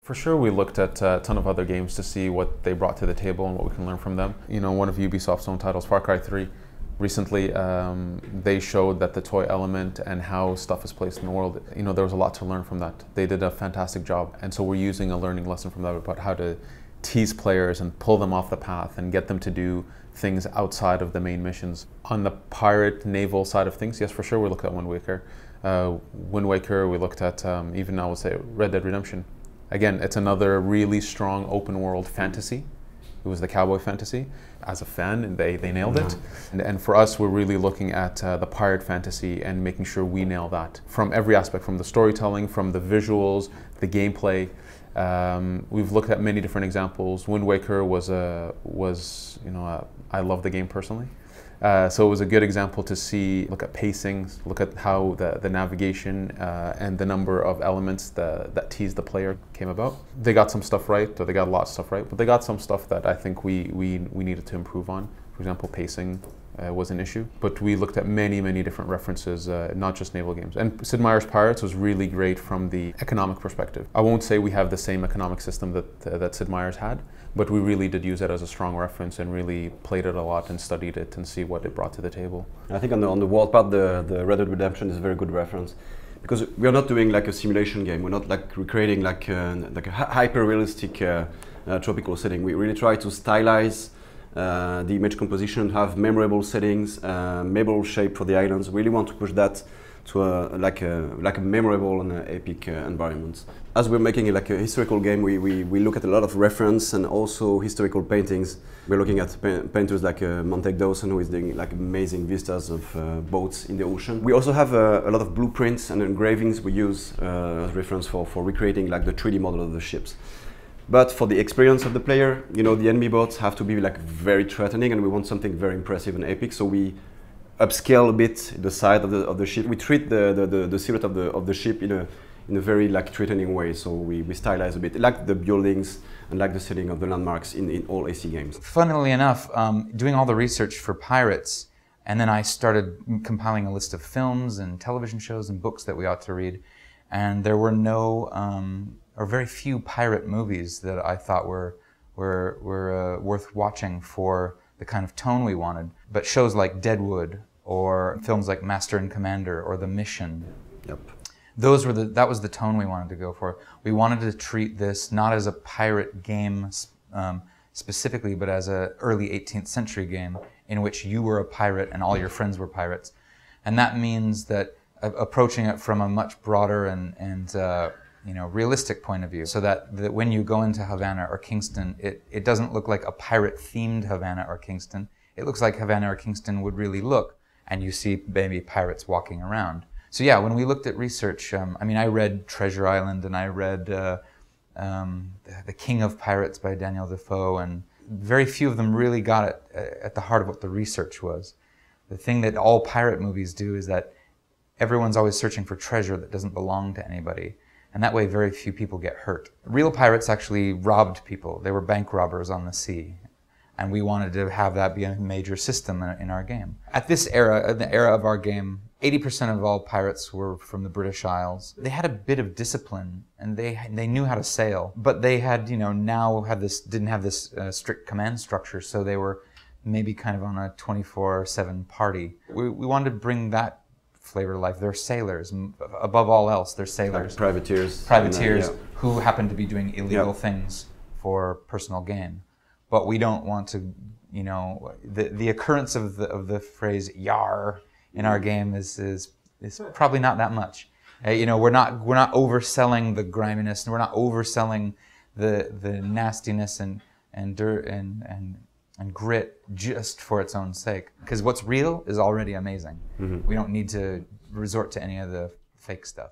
For sure, we looked at a ton of other games to see what they brought to the table and what we can learn from them. You know, one of Ubisoft's own titles, Far Cry 3, recently they showed that the toy element and how stuff is placed in the world, you know, there was a lot to learn from that. They did a fantastic job, and so we're using a learning lesson from that about how to tease players and pull them off the path and get them to do things outside of the main missions. On the pirate naval side of things, yes, for sure, we looked at Wind Waker. We looked at, even now I would say, Red Dead Redemption. Again, it's another really strong open world fantasy. It was the cowboy fantasy. As a fan, and they nailed it. And for us, we're really looking at the pirate fantasy and making sure we nail that from every aspect, from the storytelling, from the visuals, the gameplay. We've looked at many different examples. Wind Waker was I love the game personally. So it was a good example to look at pacing, look at how the navigation and the number of elements that tease the player came about. They got some stuff right, or they got a lot of stuff right, but they got some stuff that I think we needed to improve on. For example, pacing was an issue, but we looked at many different references, not just naval games. And Sid Meier's Pirates was really great from the economic perspective. I won't say we have the same economic system that Sid Meier's had, but we really did use it as a strong reference and really played it a lot and studied it and see what it brought to the table. I think on the world part, the Red Dead Redemption is a very good reference, because we are not doing like a simulation game. We're not like recreating like a hyper-realistic tropical setting. We really try to stylize the image composition, have memorable settings, memorable shape for the islands. We really want to push that to like a memorable and epic environment. As we're making like a historical game, we look at a lot of reference and also historical paintings. We're looking at painters like Montague Dawson, who is doing like amazing vistas of boats in the ocean. We also have a lot of blueprints and engravings we use as reference for recreating like the 3D model of the ships. But for the experience of the player, you know, the enemy boats have to be like very threatening, and we want something very impressive and epic. So we upscale a bit the side of the ship. We treat the silhouette of the ship in a very like threatening way. So we stylize a bit, like the buildings and like the setting of the landmarks in all AC games. Funnily enough, doing all the research for Pirates, and then I started compiling a list of films and television shows and books that we ought to read, and there were no or very few pirate movies that I thought were worth watching for the kind of tone we wanted. But shows like Deadwood, or films like Master and Commander, or The Mission. Yep. That was the tone we wanted to go for. We wanted to treat this not as a pirate game specifically, but as an early 18th century game in which you were a pirate and all your friends were pirates. And that means that approaching it from a much broader and realistic point of view, so that when you go into Havana or Kingston, it doesn't look like a pirate-themed Havana or Kingston. It looks like Havana or Kingston would really look, and you see maybe pirates walking around. So yeah, when we looked at research, I read Treasure Island, and I read The King of Pirates by Daniel Defoe, and very few of them really got it at the heart of what the research was. The thing that all pirate movies do is that everyone's always searching for treasure that doesn't belong to anybody. And that way very few people get hurt. Real pirates actually robbed people. They were bank robbers on the sea. And we wanted to have that be a major system in our game. At this era, the era of our game, 80% of all pirates were from the British Isles. They had a bit of discipline, and they knew how to sail. But they had, didn't have this strict command structure, so they were maybe kind of on a 24/7 party. We wanted to bring that flavor of life. They're sailors. Above all else, they're sailors. Like privateers. Privateers who happen to be doing illegal things for personal gain. But we don't want to, the occurrence of the phrase "yar" in our game is probably not that much. We're not overselling the griminess, and we're not overselling the nastiness and dirt and grit just for its own sake. Because what's real is already amazing. Mm-hmm. We don't need to resort to any of the fake stuff.